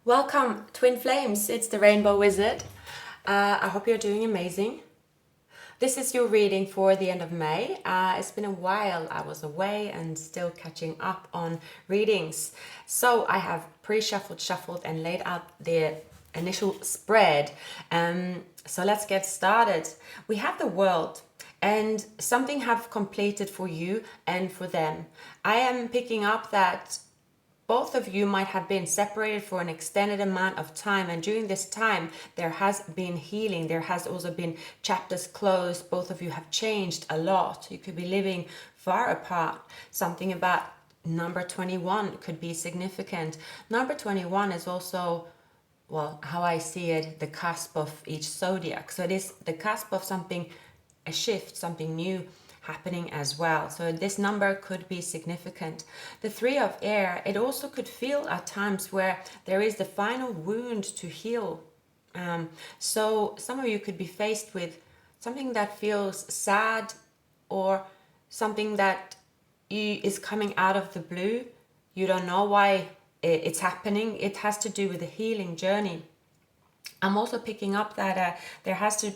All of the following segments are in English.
Welcome, Twin Flames. It's the Rainbow Wizard. I hope you're doing amazing. This is your reading for the end of May. It's been a while. I was away and still catching up on readings. So I have pre-shuffled, shuffled, and laid out the initial spread. So let's get started. We have the world. And something have completed for you and for them. I am picking up that both of you might have been separated for an extended amount of time, and during this time there has been healing. There has also been chapters closed. Both of you have changed a lot. You could be living far apart. Something about number 21 could be significant. Number 21 is also, well, how I see it, the cusp of each zodiac. So it is the cusp of something, a shift, something new happening as well. So this number could be significant. The Three of Air, it also could feel at times where there is the final wound to heal. So some of you could be faced with something that feels sad, or something that is coming out of the blue. You don't know why it's happening. It has to do with the healing journey. I'm also picking up that there has to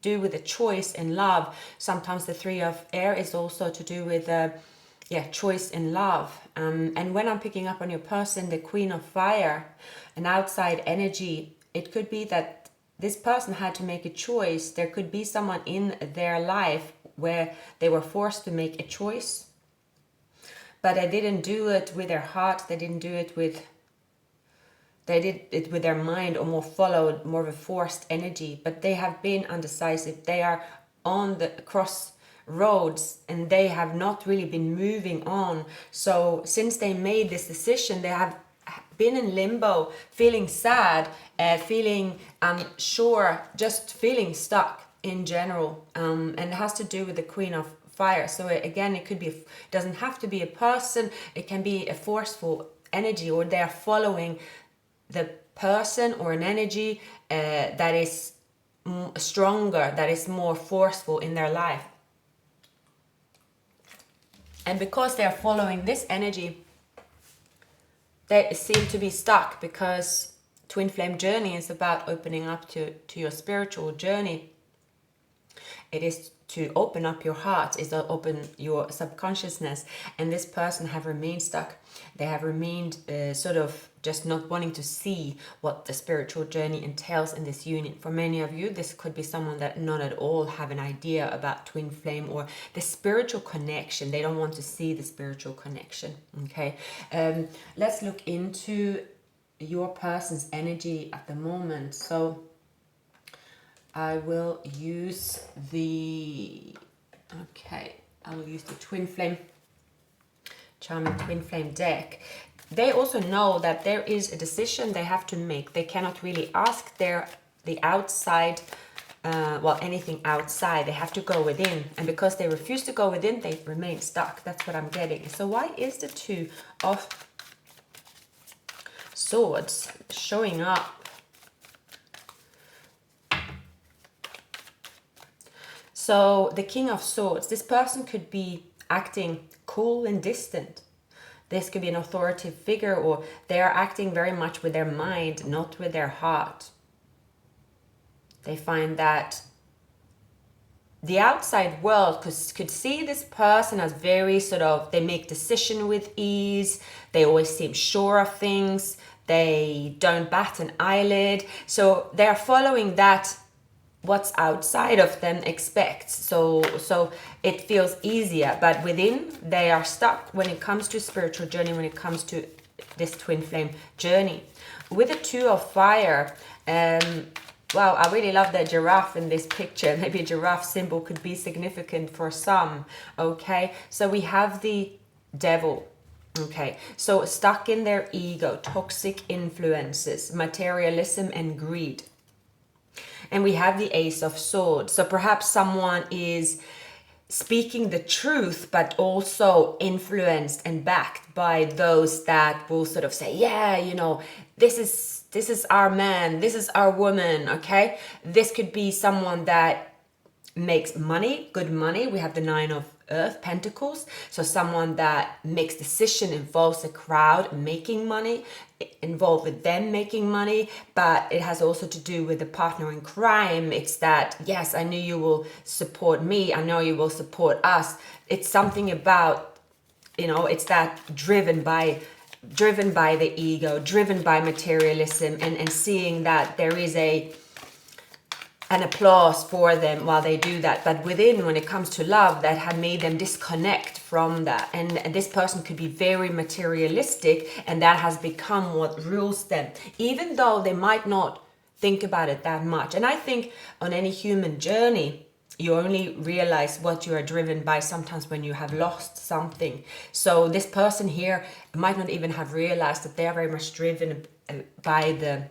do with a choice in love. Sometimes the Three of Air is also to do with choice in love. And when I'm picking up on your person, the Queen of Fire, an outside energy, it could be that this person had to make a choice. There could be someone in their life where they were forced to make a choice, but they didn't do it with their heart. They didn't do it with, they did it with their mind, or more followed more of a forced energy, but they have been undecisive. They are on the crossroads and they have not really been moving on. So since they made this decision, they have been in limbo, feeling sad, feeling unsure, just feeling stuck in general. And it has to do with the Queen of Fire. So again, it could be, it doesn't have to be a person, it can be a forceful energy, or they are following the person or an energy that is stronger, that is more forceful in their life. And because they are following this energy, they seem to be stuck, because Twin Flame journey is about opening up to your spiritual journey. It is to open up your heart, is to open your subconsciousness. And this person have remained stuck. They have remained sort of just not wanting to see what the spiritual journey entails in this union. For many of you, this could be someone that not at all have an idea about Twin Flame or the spiritual connection. They don't want to see the spiritual connection. Okay, let's look into your person's energy at the moment. So I will use the, I will use the Twin Flame, Charming Twin Flame deck. They also know that there is a decision they have to make. They cannot really ask the outside, anything outside. They have to go within. And because they refuse to go within, they remain stuck. That's what I'm getting. So why is the Two of Swords showing up? So the King of Swords, this person could be acting cool and distant. This could be an authoritative figure, or they are acting very much with their mind, not with their heart. They find that the outside world could see this person as very sort of, they make decision with ease. They always seem sure of things. They don't bat an eyelid. So they are following that what's outside of them expects. So it feels easier, but within they are stuck when it comes to spiritual journey, when it comes to this Twin Flame journey. With the Two of Fire, wow, I really love the giraffe in this picture. Maybe a giraffe symbol could be significant for some. Okay, so we have the Devil. Okay, so stuck in their ego, toxic influences, materialism and greed. And we have the Ace of Swords. So perhaps someone is speaking the truth, but also influenced and backed by those that will sort of say, yeah, you know, this is our man, this is our woman, okay? This could be someone that makes money, good money. We have the Nine of Earth, Pentacles. So someone that makes decision, involves a crowd making money, involved with them making money, but it has also to do with the partner in crime. It's that, yes, I know you will support me, I know you will support us. It's something about, it's that driven by the ego, driven by materialism, and seeing that there is an applause for them while they do that. But within, when it comes to love, that had made them disconnect from that. And this person could be very materialistic, and that has become what rules them, even though they might not think about it that much. And I think on any human journey, you only realize what you are driven by sometimes when you have lost something. So this person here might not even have realized that they are very much driven by the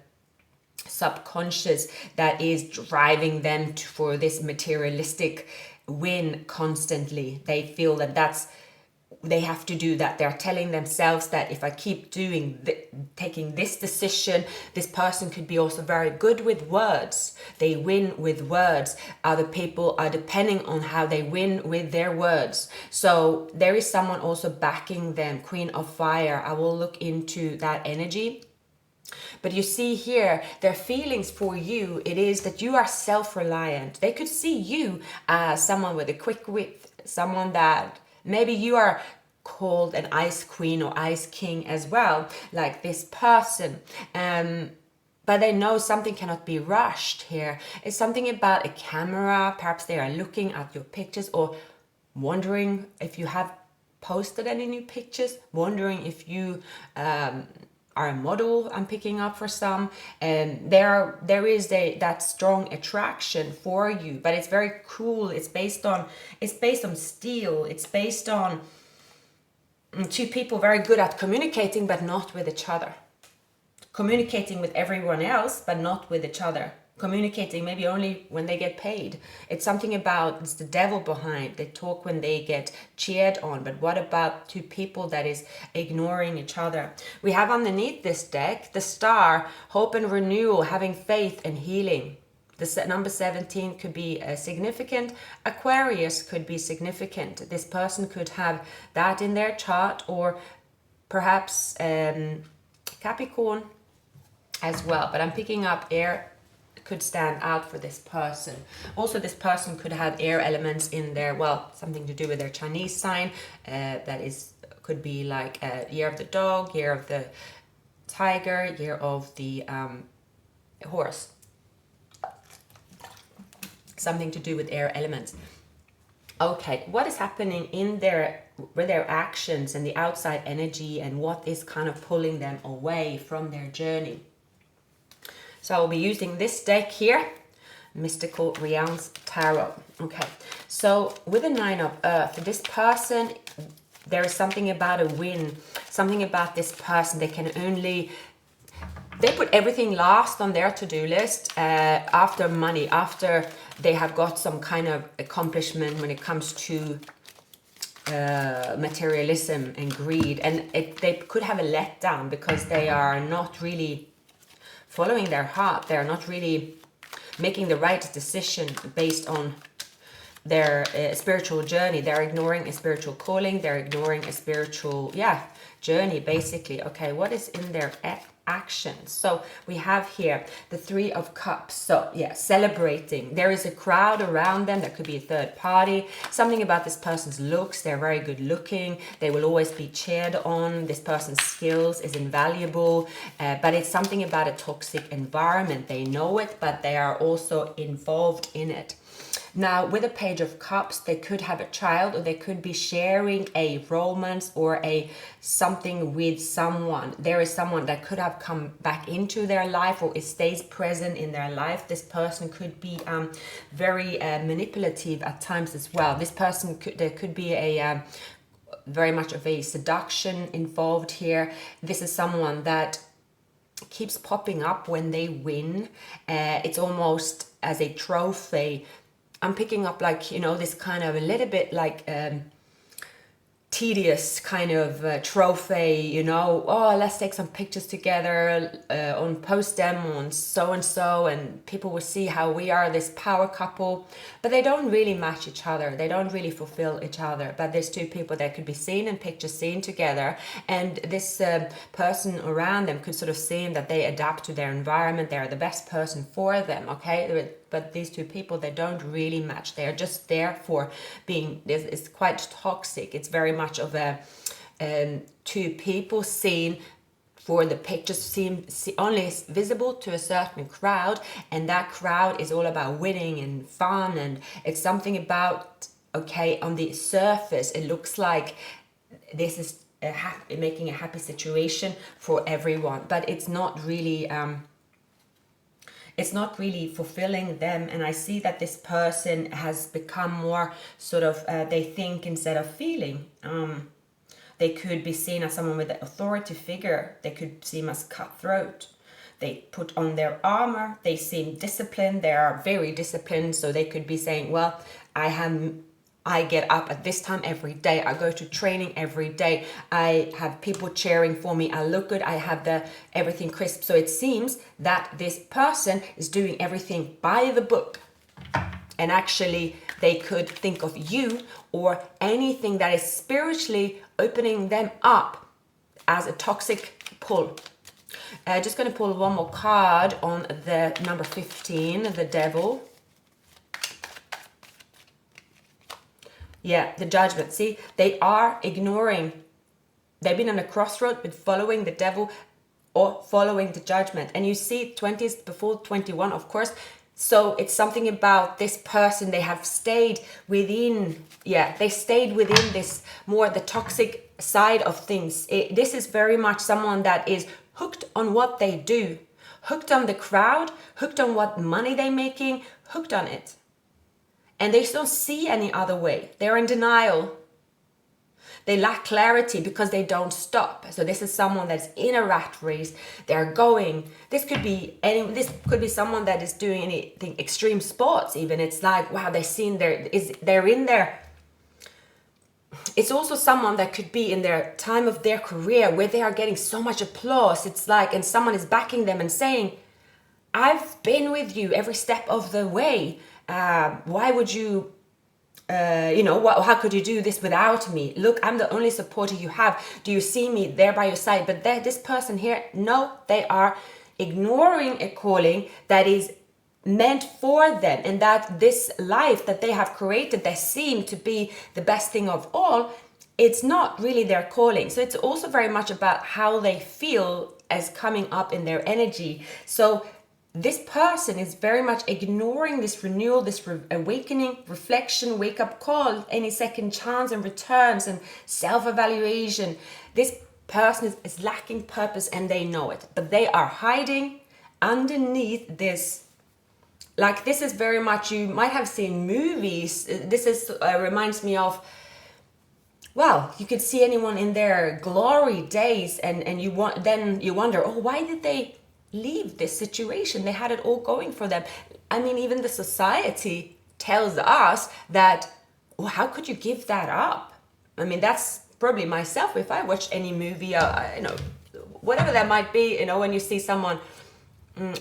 subconscious that is driving them for this materialistic win constantly. They feel that they have to do that. They're telling themselves that if I keep taking this decision, this person could be also very good with words. They win with words. Other people are depending on how they win with their words. So there is someone also backing them. Queen of Fire. I will look into that energy. But you see here, their feelings for you, it is that you are self-reliant. They could see you as someone with a quick wit, someone that maybe you are called an ice queen or ice king as well, like this person. But they know something cannot be rushed here. It's something about a camera. Perhaps they are looking at your pictures or wondering if you have posted any new pictures, wondering if you are a model. I'm picking up for some, and there is that strong attraction for you, but it's very cool. It's based on steel. It's based on two people very good at communicating, but not with each other. Communicating with everyone else, but not with each other. Communicating maybe only when they get paid. It's something about, it's the devil behind. They talk when they get cheered on, but what about two people that is ignoring each other? We have underneath this deck the Star, hope and renewal, having faith and healing. The number 17 could be significant. Aquarius could be significant. This person could have that in their chart, or perhaps Capricorn as well. But I'm picking up air could stand out for this person. Also, this person could have air elements in there, well, something to do with their Chinese sign. Could be like year of the dog, year of the tiger, year of the horse. Something to do with air elements. Okay, what is happening with their actions and the outside energy, and what is kind of pulling them away from their journey? So I'll be using this deck here, Mystical Realms Tarot. Okay, so with the Nine of Earth, this person, there is something about a win, something about this person. They put everything last on their to-do list after money, after they have got some kind of accomplishment when it comes to materialism and greed. And they could have a letdown because they are not really following their heart. They're not really making the right decision based on their spiritual journey. They're ignoring a spiritual calling. They're ignoring a spiritual, journey, basically. Okay, what is in their actions? So we have here the Three of Cups. So celebrating. There is a crowd around them. That could be a third party. Something about this person's looks. They're very good looking. They will always be cheered on. This person's skills is invaluable, but it's something about a toxic environment. They know it, but they are also involved in it. Now, with a Page of Cups, they could have a child, or they could be sharing a romance or something with someone. There is someone that could have come back into their life, or it stays present in their life. This person could be very manipulative at times as well. This person there could be a very much of a seduction involved here. This is someone that keeps popping up when they win. It's almost as a trophy. I'm picking up this kind of a little bit like tedious kind of trophy, you know, oh, let's take some pictures together, on post them on so and people will see how we are this power couple, but they don't really match each other, they don't really fulfill each other. But there's two people that could be seen in pictures, seen together, and this person around them could sort of seem that they adapt to their environment, they're the best person for them, okay? But these two people, they don't really match. They're just there for being, it's quite toxic. It's very much of a two people seen for the pictures, seem only visible to a certain crowd, and that crowd is all about winning and fun, and it's something about, okay, on the surface it looks like this is making a happy situation for everyone, but it's not really fulfilling them. And I see that this person has become more sort of, they think instead of feeling. They could be seen as someone with an authority figure. They could seem as cutthroat. They put on their armor. They seem disciplined. They are very disciplined. So they could be saying, well, I get up at this time every day. I go to training every day. I have people cheering for me. I look good. I have everything crisp. So it seems that this person is doing everything by the book. And actually, they could think of you or anything that is spiritually opening them up as a toxic pull. Just going to pull one more card on the number 15, the devil. Yeah, the judgment. See, they are ignoring. They've been on a crossroad with following the devil or following the judgment. And you see 20s before 21, of course. So it's something about this person. They have stayed within, they stayed within this more the toxic side of things. This is very much someone that is hooked on what they do, hooked on the crowd, hooked on what money they're making, hooked on it. And they don't see any other way. They're in denial. They lack clarity because they don't stop. So this is someone that's in a rat race. They're going. This could be someone that is doing anything extreme sports even. It's like, wow, they're in there. It's also someone that could be in their time of their career where they are getting so much applause. It's like, and someone is backing them and saying, I've been with you every step of the way. Why would you, how could you do this without me? Look, I'm the only supporter you have. Do you see me there by your side? But this person here, no, they are ignoring a calling that is meant for them, and that this life that they have created, they seem to be the best thing of all. It's not really their calling. So it's also very much about how they feel as coming up in their energy. So this person is very much ignoring this renewal, this awakening, reflection, wake-up call, any second chance and returns and self-evaluation. This person is lacking purpose and they know it, but they are hiding underneath this. Like, this is very much, you might have seen movies. This is reminds me of, well, you could see anyone in their glory days, and you wonder, oh, why did they leave this situation? They had it all going for them. I mean, even the society tells us that, well, how could you give that up? I mean, that's probably myself if I watch any movie, whatever that might be, when you see someone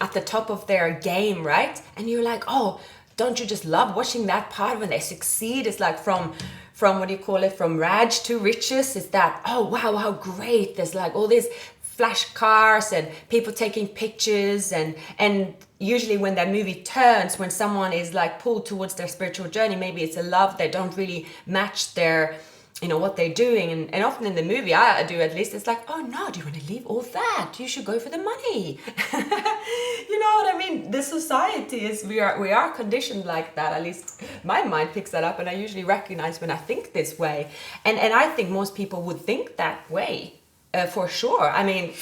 at the top of their game, right? And you're like, oh, don't you just love watching that part when they succeed? It's like from what do you call it, from rags to riches. Is that, oh wow, how great, there's like all these flash cars and people taking pictures, and usually when that movie turns, when someone is like pulled towards their spiritual journey, maybe it's a love that don't really match their, what they're doing, and often in the movie, I do at least, it's like, oh no, do you want to leave all that? You should go for the money. You know what I mean? The society is, we are conditioned like that. At least my mind picks that up, and I usually recognize when I think this way, and I think most people would think that way. For sure. I mean,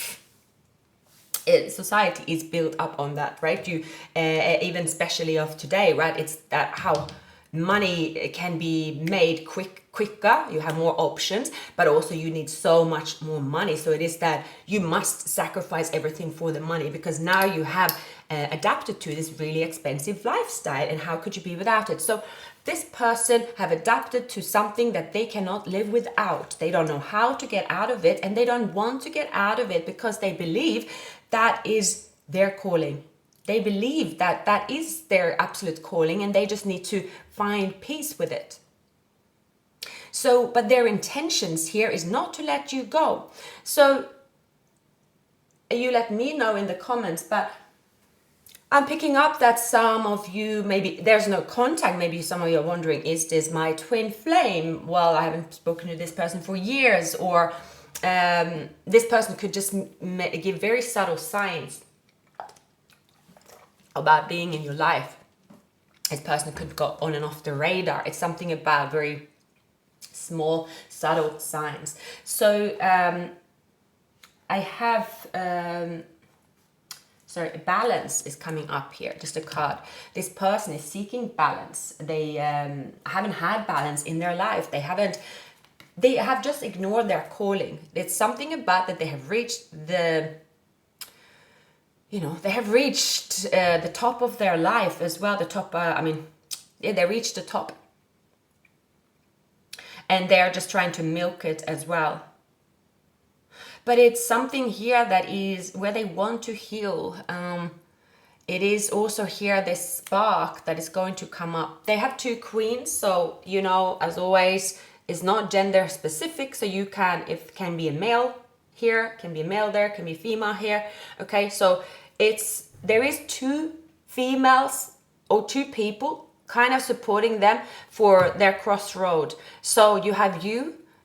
society is built up on that, right? You even especially of today, right? It's that how money can be made quicker, you have more options, but also you need so much more money. So it is that you must sacrifice everything for the money, because now you have adapted to this really expensive lifestyle, and how could you be without it? So this person have adapted to something that they cannot live without. They don't know how to get out of it, and they don't want to get out of it because they believe that is their calling. They believe that that is their absolute calling, and they just need to find peace with it. So, but their intentions here is not to let you go. So you let me know in the comments, but I'm picking up that some of you, maybe there's no contact. Maybe some of you are wondering, is this my twin flame? Well, I haven't spoken to this person for years, or this person could just give very subtle signs about being in your life. This person could go on and off the radar. It's something about very small, subtle signs. So I have... sorry, balance is coming up here, just a card. This person is seeking balance. They haven't had balance in their life. They have just ignored their calling. It's something about that they have reached the top of their life as well. The top, they reached the top. And they're just trying to milk it as well. But it's something here that is where they want to heal. It is also here this spark that is going to come up. They have 2 queens, so as always, it's not gender specific. So you can, it can be a male here, can be a male there, can be female here. Okay, so there is 2 females or 2 people kind of supporting them for their crossroad. So you have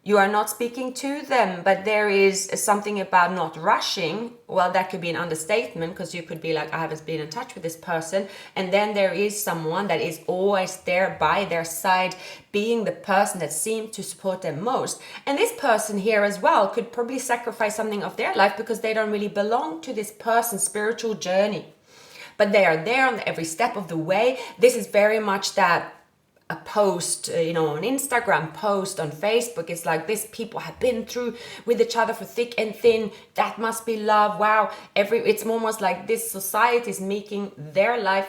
you are not speaking to them, but there is something about not rushing. Well, that could be an understatement, because you could be like, I haven't been in touch with this person. And then there is someone that is always there by their side, being the person that seems to support them most. And this person here as well could probably sacrifice something of their life because they don't really belong to this person's spiritual journey. But they are there on every step of the way. This is very much that a post, on Instagram, post on Facebook. It's like these people have been through with each other for thick and thin. That must be love. Wow. It's almost like this society is making their life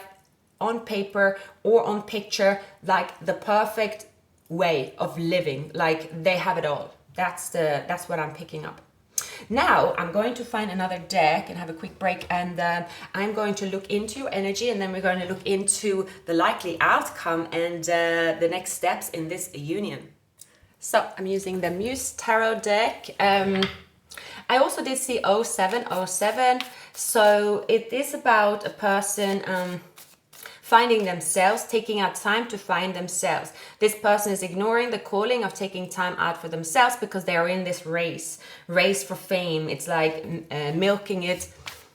on paper or on picture like the perfect way of living. Like they have it all. That's what I'm picking up. Now I'm going to find another deck and have a quick break, and I'm going to look into your energy, and then we're going to look into the likely outcome and the next steps in this union. So I'm using the Muse Tarot deck. I also did see 0707, so it is about a person finding themselves, taking out time to find themselves. This person is ignoring the calling of taking time out for themselves because they are in this race for fame. It's like milking it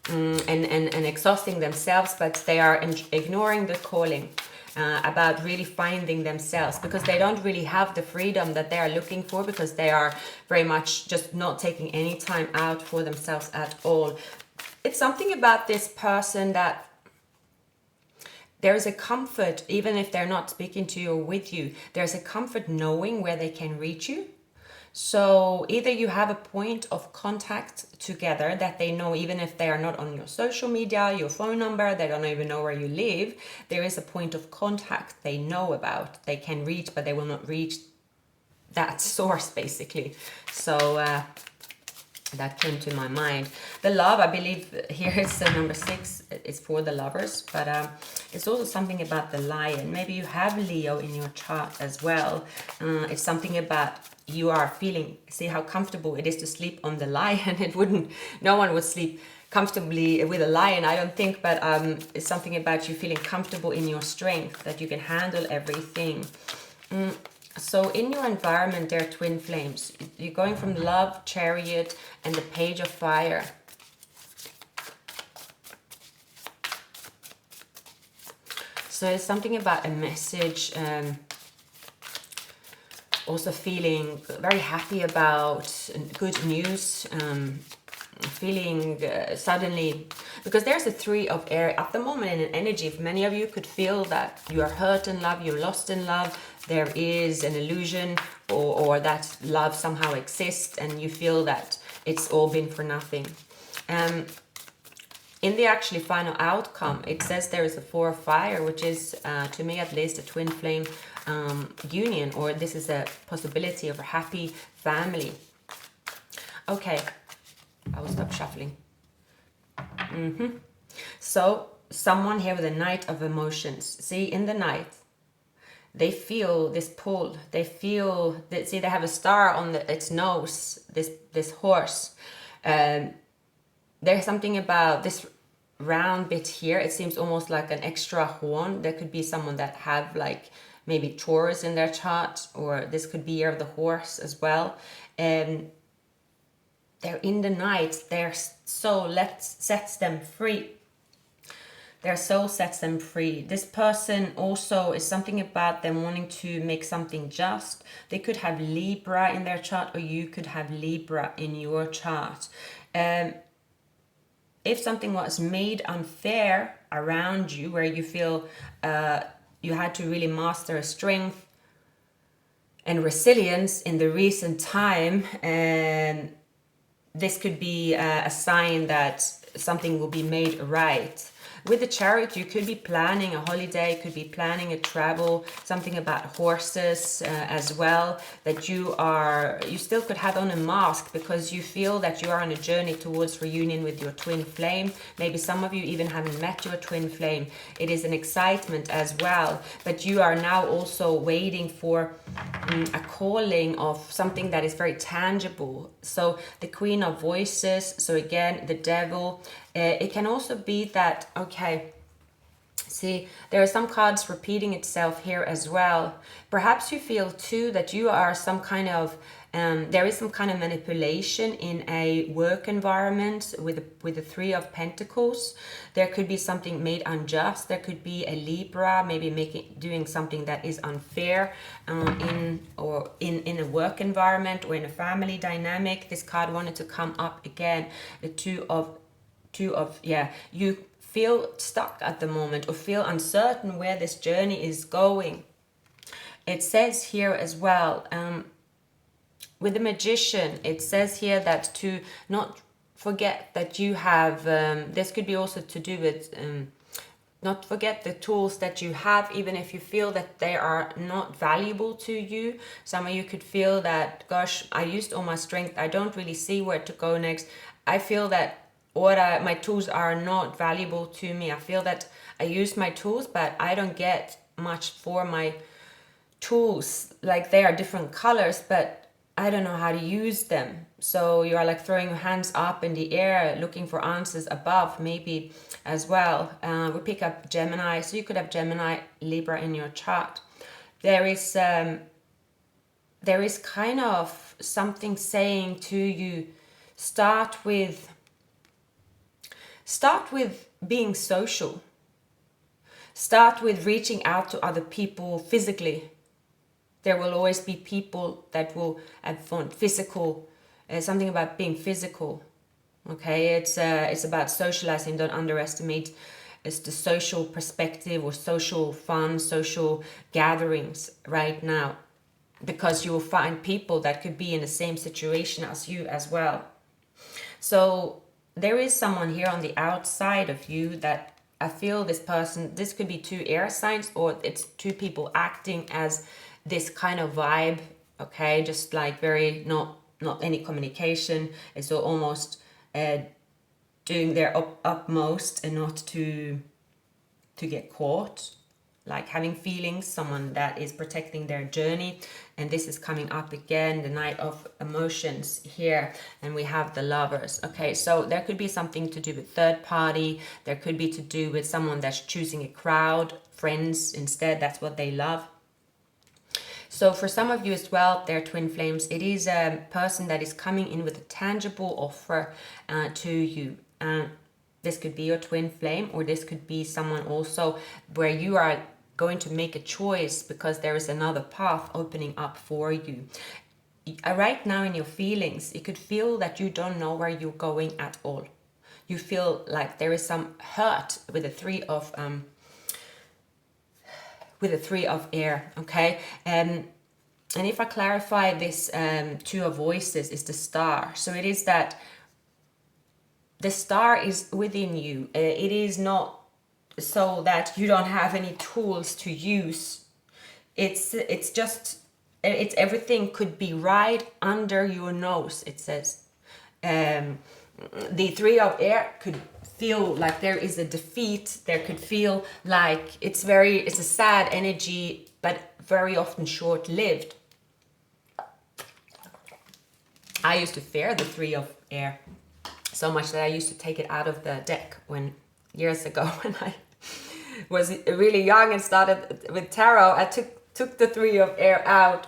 and exhausting themselves, but they are ignoring the calling about really finding themselves, because they don't really have the freedom that they are looking for, because they are very much just not taking any time out for themselves at all. It's something about this person that there's a comfort, even if they're not speaking to you or with you, there's a comfort knowing where they can reach you. So either you have a point of contact together that they know, even if they are not on your social media, your phone number, they don't even know where you live, there is a point of contact they know about, they can reach, but they will not reach that source basically. So that came to my mind. The love, I believe here is number 6, it's for the lovers, but it's also something about the lion. Maybe you have Leo in your chart as well. It's something about you are feeling, see how comfortable it is to sleep on the lion. No one would sleep comfortably with a lion, I don't think, but it's something about you feeling comfortable in your strength, that you can handle everything. So in your environment, there are twin flames. You're going from love, chariot, and the page of fire. So it's something about a message, also feeling very happy about good news, feeling suddenly, because there's a 3 of air at the moment in an energy. If many of you could feel that you are hurt in love, you're lost in love, there is an illusion, or that love somehow exists and you feel that it's all been for nothing. In the actually final outcome, it says there is a 4 of fire, which is, to me at least, a twin flame union, or this is a possibility of a happy family. Okay, I will stop shuffling. So, someone here with a Knight of Emotions. See, in the Knight, they feel this pull. They feel that, see, they have a star on its nose, this horse. There's something about this round bit here. It seems almost like an extra horn. There could be someone that have like maybe Taurus in their chart, or this could be year of the horse as well. And they're in the Knight. Their soul sets them free. Their soul sets them free. This person also is something about them wanting to make something just. They could have Libra in their chart, or you could have Libra in your chart. If something was made unfair around you, where you feel you had to really master strength and resilience in the recent time, this could be a sign that something will be made right. With the Chariot, you could be planning a holiday, could be planning a travel, something about horses as well, that you still could have on a mask because you feel that you are on a journey towards reunion with your twin flame. Maybe some of you even haven't met your twin flame. It is an excitement as well, but you are now also waiting for a calling of something that is very tangible. So the Queen of Voices, so again, the Devil. It can also be that, okay, see, there are some cards repeating itself here as well. Perhaps you feel too that you are some kind of, there is some kind of manipulation in a work environment with the 3 of Pentacles. There could be something made unjust. There could be a Libra, maybe doing something that is unfair in a work environment or in a family dynamic. This card wanted to come up again, the two of you feel stuck at the moment or feel uncertain where this journey is going. It says here as well, with the Magician, it says here that to not forget that you have, this could be also to do with not forget the tools that you have, even if you feel that they are not valuable to you. Some of you could feel that, gosh, I used all my strength, I don't really see where to go next. I feel that my tools are not valuable to me. I feel that I use my tools, but I don't get much for my tools. Like, they are different colors, but I don't know how to use them. So you are like throwing your hands up in the air, looking for answers above, maybe as well. We pick up Gemini, so you could have Gemini, Libra in your chart. There is kind of something saying to you, start with being social. Start with reaching out to other people physically. There will always be people that will have fun. Physical, something about being physical. Okay, it's about socializing. Don't underestimate the social perspective or social fun, social gatherings right now, because you will find people that could be in the same situation as you as well. So there is someone here on the outside of you that I feel this person, this could be 2 air signs, or it's 2 people acting as this kind of vibe, okay? Just like very, not any communication. It's almost doing their utmost and not to get caught. Like having feelings, someone that is protecting their journey. And this is coming up again, the Knight of Emotions here, and we have the Lovers. Okay, so there could be something to do with third party. There could be to do with someone that's choosing a crowd, friends instead. That's what they love. So for some of you as well, they're twin flames. It is a person that is coming in with a tangible offer to you. This could be your twin flame, or this could be someone also where you are going to make a choice because there is another path opening up for you. right now in your feelings, you could feel that you don't know where you're going at all. You feel like there is some hurt with the three of air, okay? And if I clarify this, two of voices is the star. So it is that the star is within you. It is not so that you don't have any tools to use. It's just, it's everything could be right under your nose, it says. The three of air could feel like there is a defeat. There could feel like it's a sad energy, but very often short-lived. I used to fear the three of air so much that I used to take it out of the deck years ago when I was really young and started with tarot. I took the three of air out.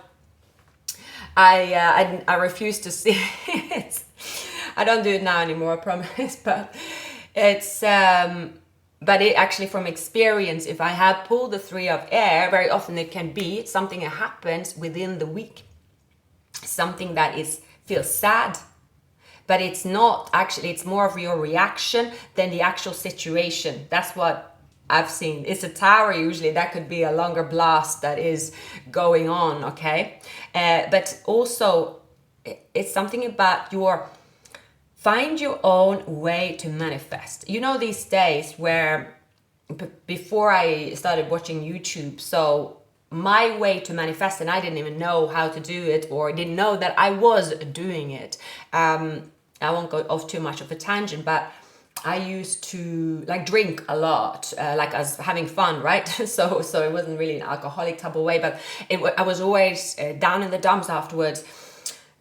I refused to see it. I don't do it now anymore, I promise. But it's but it actually, from experience, if I have pulled the three of air, very often it can be something that happens within the week, something that feels sad. But it's not actually, it's more of your reaction than the actual situation. That's what I've seen. It's a tower usually. That could be a longer blast that is going on, okay? But also, it's something about find your own way to manifest. You know, these days where, before I started watching YouTube, so my way to manifest, and I didn't even know how to do it, or didn't know that I was doing it. I won't go off too much of a tangent, but I used to drink a lot, like as having fun, right? So it wasn't really an alcoholic type of way, but I was always down in the dumps afterwards,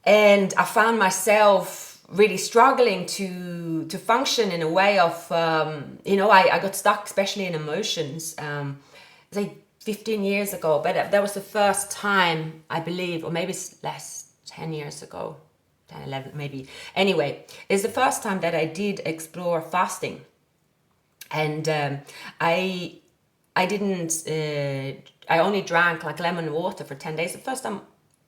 and I found myself really struggling to function in a way of, I got stuck, especially in emotions. It's like 15 years ago, but that was the first time, I believe, or maybe it's less, 10 years ago. 10, 11 maybe. Anyway, it's the first time that I did explore fasting. And I only drank like lemon water for 10 days.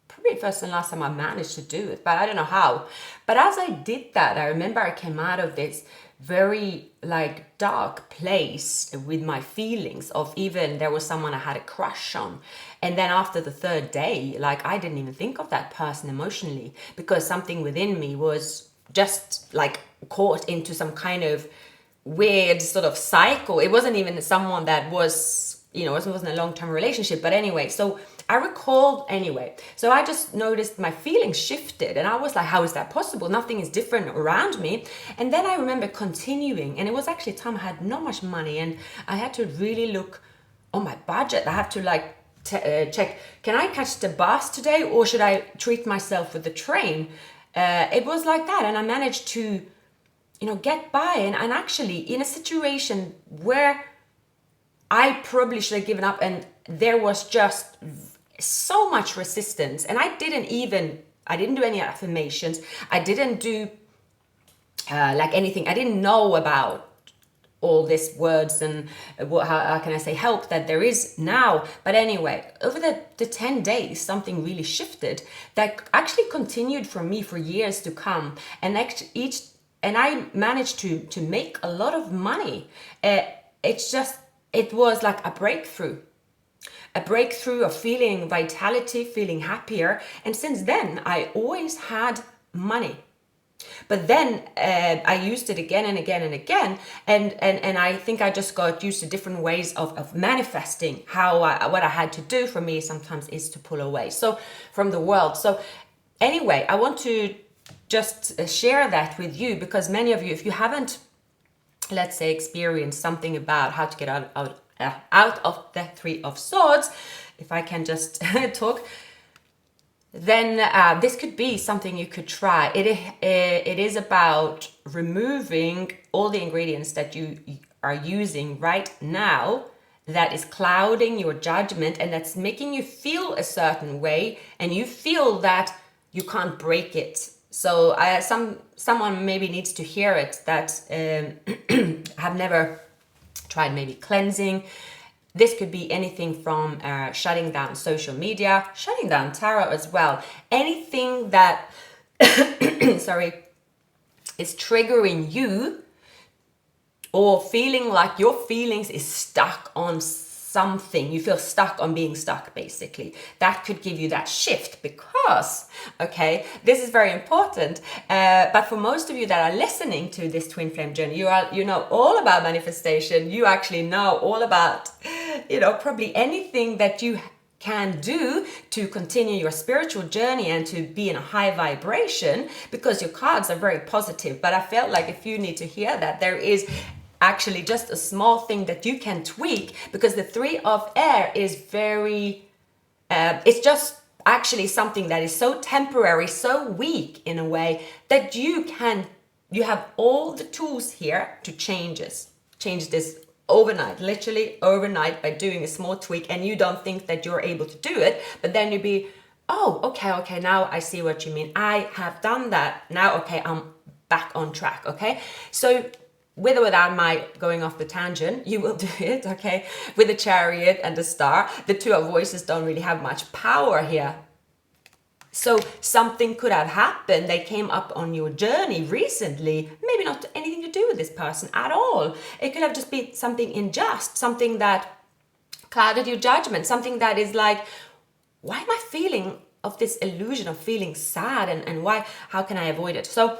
Probably first and last time I managed to do it, but I don't know how. But as I did that, I remember I came out of this very dark place with my feelings of, even there was someone I had a crush on. And then after the third day, I didn't even think of that person emotionally, because something within me was just caught into some kind of weird sort of cycle. It wasn't even someone that was, it wasn't a long-term relationship. But anyway, so I recalled anyway. So I just noticed my feelings shifted, and I was like, how is that possible? Nothing is different around me. And then I remember continuing, and it was actually a time I had not much money, and I had to really look on my budget. I have to check, can I catch the bus today, or should I treat myself with the train? It was like that, and I managed to, get by. And actually, in a situation where I probably should have given up, and there was just so much resistance, and I didn't do any affirmations. I didn't do anything. I didn't know about all these words and how can I say help that there is now. But anyway, over the 10 days, something really shifted that actually continued for me for years to come. And I managed to make a lot of money. It was like a breakthrough of feeling vitality, feeling happier. And since then, I always had money. But then I used it again and again and again. And I think I just got used to different ways of manifesting what I had to do. For me sometimes is to pull away from the world. So anyway, I want to just share that with you, because many of you, if you haven't, let's say, experienced something about how to get out of the Three of Swords, if I can just talk, then this could be something you could try. It is about removing all the ingredients that you are using right now that is clouding your judgment, and that's making you feel a certain way, and you feel that you can't break it. So someone maybe needs to hear it that have never tried maybe cleansing. This could be anything from shutting down social media, shutting down tarot as well. Anything that, sorry, is triggering you or feeling like your feelings is stuck on something. You feel stuck on being stuck, basically. That could give you that shift because, okay, this is very important. But for most of you that are listening to this twin flame journey, you know all about manifestation. You actually know all about, probably anything that you can do to continue your spiritual journey and to be in a high vibration, because your cards are very positive. But I felt like if you need to hear that, there is actually just a small thing that you can tweak, because the 3 of air is very, it's just actually something that is so temporary, so weak in a way that you have all the tools here to change this overnight, literally overnight, by doing a small tweak. And you don't think that you're able to do it, but then you'll be, oh, okay, now I see what you mean. I have done that. Now, okay, I'm back on track, okay? So with or without my going off the tangent, you will do it, okay? With the Chariot and the Star, the 2 of Voices don't really have much power here. So something could have happened. They came up on your journey recently, maybe not anything to do with this person at all. It could have just been something unjust, something that clouded your judgment, something that is like, why am I feeling of this illusion of feeling sad, and how can I avoid it? So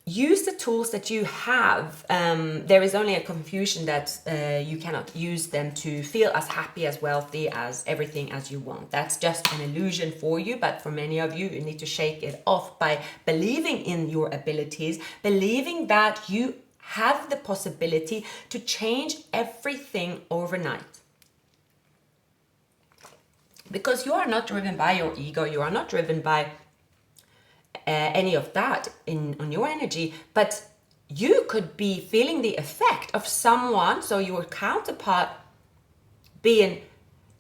use the tools that you have. There is only a confusion that you cannot use them to feel as happy, as wealthy, as everything as you want. That's just an illusion for you. But for many of you, you need to shake it off by believing in your abilities, believing that you have the possibility to change everything overnight. Because you are not driven by your ego, you are not driven by any of that on your energy, but you could be feeling the effect of someone, so your counterpart, being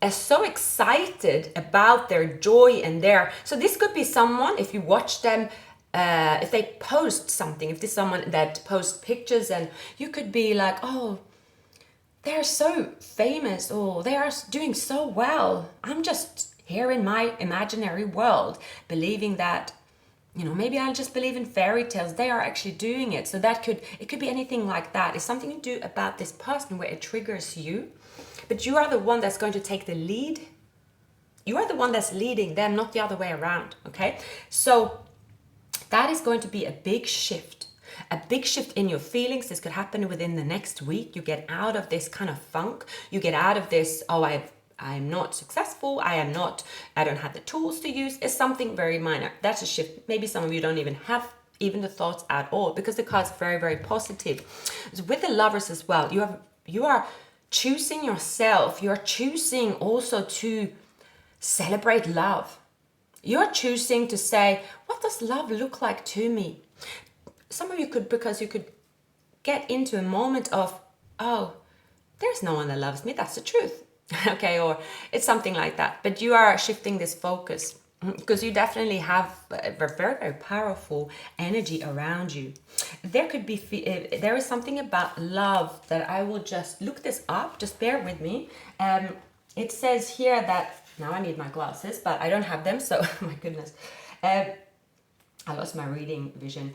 so excited about their joy and so this could be someone, if you watch them, if they post something, if there's someone that posts pictures, and you could be like, oh, they're so famous, or they are doing so well. I'm just here in my imaginary world, believing that, maybe I'll just believe in fairy tales. They are actually doing it. So it could be anything like that. It's something to do about this person where it triggers you, but you are the one that's going to take the lead. You are the one that's leading them, not the other way around. Okay. So that is going to be a big shift in your feelings. This could happen within the next week. You get out of this kind of funk. You get out of this, I'm not successful, I don't have the tools to use. It's something very minor. That's a shift. Maybe some of you don't even have the thoughts at all, because the card's very, very positive. So with the Lovers as well, you are choosing yourself. You're choosing also to celebrate love. You're choosing to say, what does love look like to me? Some of you could get into a moment of, oh, there's no one that loves me. That's the truth. Okay, or it's something like that. But you are shifting this focus, because you definitely have a very, very powerful energy around you. There is something about love that I will just look this up. Just bear with me. It says here that, now I need my glasses, but I don't have them. So, my goodness. I lost my reading vision.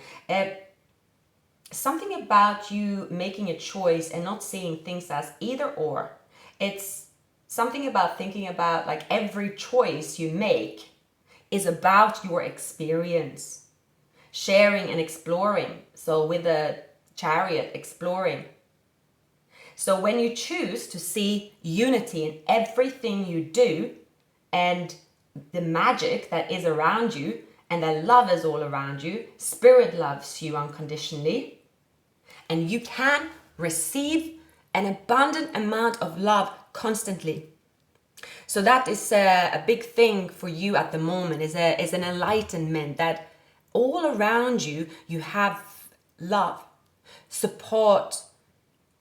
Something about you making a choice and not seeing things as either or. It's something about thinking about, like, every choice you make is about your experience, sharing and exploring. So with the Chariot, exploring. So when you choose to see unity in everything you do, and the magic that is around you, and that love is all around you, Spirit loves you unconditionally, and you can receive an abundant amount of love constantly. So that is a big thing for you at the moment, is an enlightenment that all around you, you have love, support,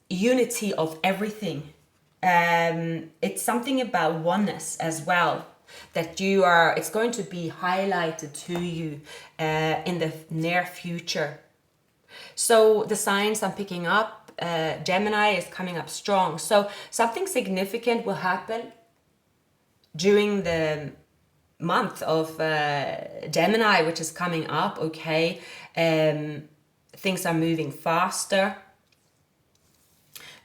unity of everything. It's something about oneness as well, that it's going to be highlighted to you in the near future. So the signs I'm picking up, Gemini is coming up strong. So something significant will happen during the month of Gemini, which is coming up, okay? Things are moving faster.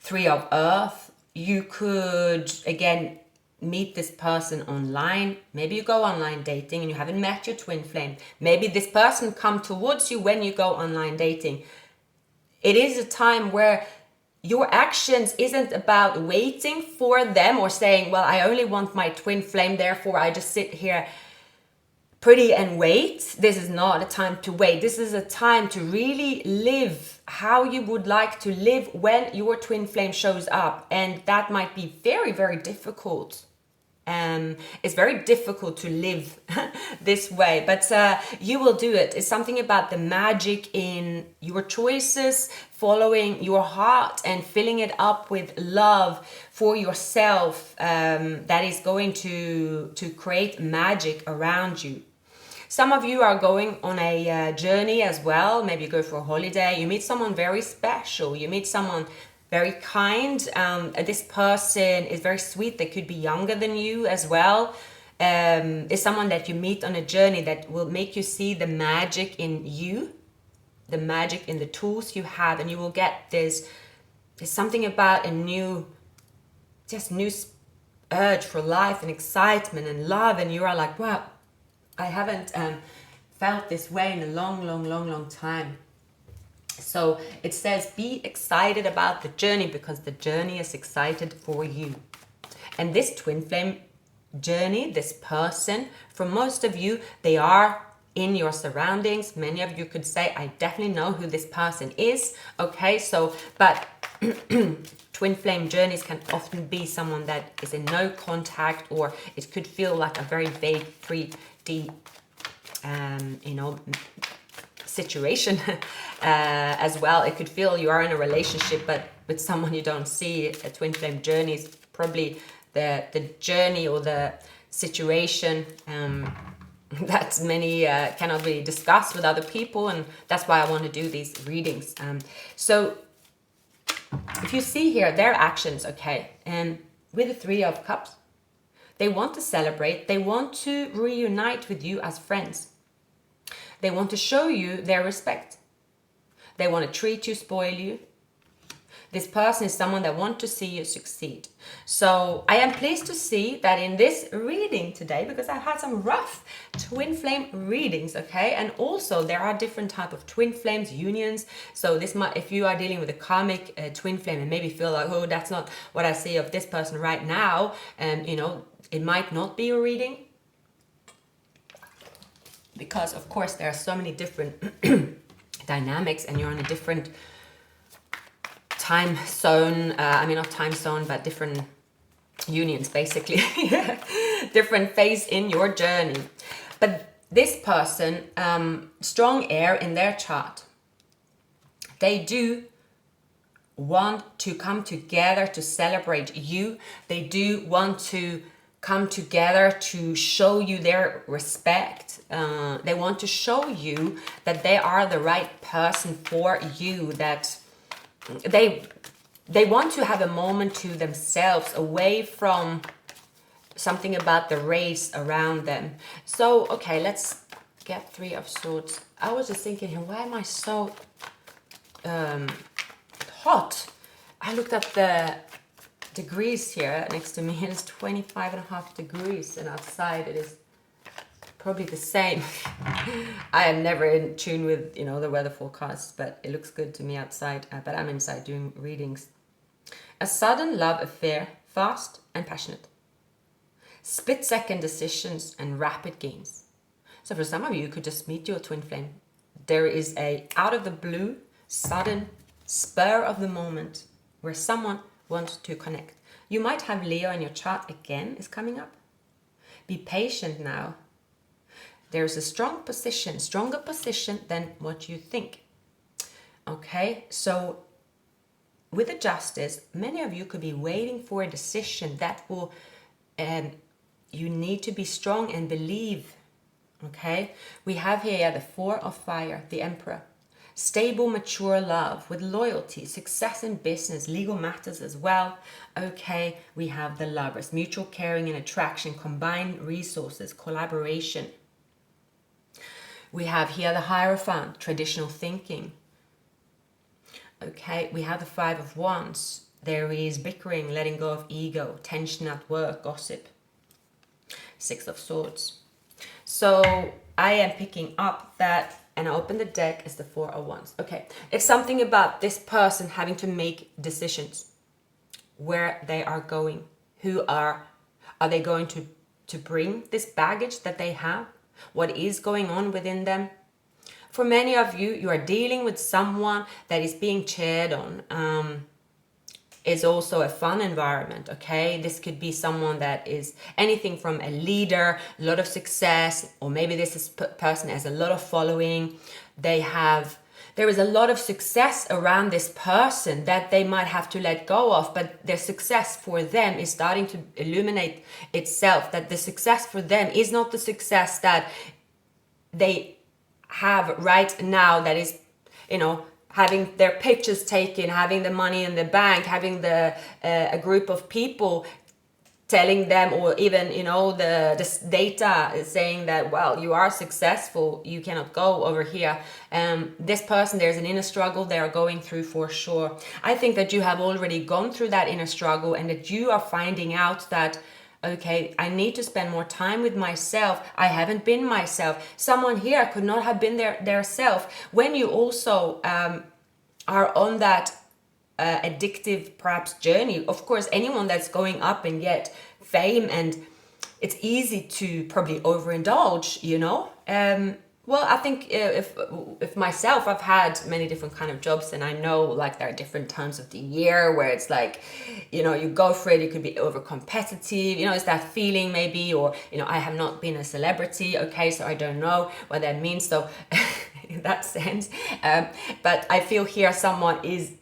Three of Earth. You could, again, meet this person online. Maybe you go online dating and you haven't met your twin flame. Maybe this person come towards you when you go online dating. It is a time where your actions isn't about waiting for them or saying, well, I only want my twin flame, therefore I just sit here pretty and wait. This is not a time to wait. This is a time to really live how you would like to live when your twin flame shows up. And that might be very, very difficult. It's very difficult to live this way, but you will do it. It's something about the magic in your choices, following your heart and filling it up with love for yourself, that is going to create magic around you. Some of you are going on a journey as well. Maybe you go for a holiday. You meet someone very special. You meet someone very kind. This person is very sweet. They could be younger than you as well. Is someone that you meet on a journey that will make you see the magic in you, the magic in the tools you have, and you will get this. There's something about a new urge for life and excitement and love, and you are like, wow, I haven't felt this way in a long time. So it says, be excited about the journey because the journey is excited for you. And this twin flame journey, this person, for most of you, they are in your surroundings. Many of you could say, I definitely know who this person is. Okay, so, but twin flame journeys can often be someone that is in no contact, or it could feel like a very vague 3D, situation as well. It could feel you are in a relationship but with someone you don't see. A twin flame journey is probably the journey or the situation that many cannot really discuss with other people, and that's why I want to do these readings. So if you see here their actions, okay, and with the Three of Cups, they want to celebrate, they want to reunite with you as friends. They want to show you their respect. They want to treat you, spoil you. This person is someone that wants to see you succeed. So I am pleased to see that in this reading today, because I've had some rough twin flame readings, okay? And also there are different type of twin flames, unions. So this might, if you are dealing with a karmic twin flame and maybe feel like, oh, that's not what I see of this person right now, and it might not be a reading. Because of course there are so many different dynamics and you're in a different time zone. Not time zone, but different unions basically. Different phase in your journey. But this person, strong air in their chart. They do want to come together to celebrate you. They do want to come together to show you their respect. They want to show you that they are the right person for you, that they want to have a moment to themselves, away from something about the race around them. So, okay, let's get Three of Swords. I was just thinking here, why am I so hot? I looked at the degrees here next to me. It is 25.5 degrees, and outside it is probably the same. I am never in tune with the weather forecasts, but it looks good to me outside. But I'm inside doing readings. A sudden love affair, fast and passionate. Split-second decisions and rapid gains. So for some of you, you could just meet your twin flame. There is a out of the blue, sudden, spur of the moment where someone wants to connect. You might have Leo in your chart again is coming up. Be patient now. There's a strong position, stronger position than what you think. Okay, so with the Justice, many of you could be waiting for a decision that will, you need to be strong and believe. Okay, we have here the Four of Fire, the Emperor. Stable, mature love with loyalty, success in business, legal matters as well. Okay, we have the Lovers, mutual caring and attraction, combined resources, collaboration. We have here the Hierophant, traditional thinking. Okay, we have the Five of Wands. There is bickering, letting go of ego, tension at work, gossip. Six of Swords. So I am picking up that, and I open the deck, is the Four of Wands. Okay, it's something about this person having to make decisions. Where they are going. Who are they going to bring this baggage that they have? What is going on within them? For many of you, you are dealing with someone that is being cheered on. Is also a fun environment, okay? This could be someone that is anything from a leader, a lot of success, or maybe this person has a lot of following. There is a lot of success around this person that they might have to let go of, but their success for them is starting to illuminate itself, that the success for them is not the success that they have right now, that is, having their pictures taken, having the money in the bank, having a group of people telling them, or even the data is saying that, well, you are successful, you cannot go over here. This person, there's an inner struggle they are going through for sure. I think that you have already gone through that inner struggle, and that you are finding out that, okay, I need to spend more time with myself. I haven't been myself. Someone here could not have been their self. When you also are on that addictive perhaps journey, of course, anyone that's going up and get fame, and it's easy to probably overindulge, well, I think if myself, I've had many different kind of jobs, and I know like there are different times of the year where it's like, you go for it, you could be over competitive, it's that feeling maybe, or, I have not been a celebrity, okay, so I don't know what that means, so in that sense, but I feel here someone is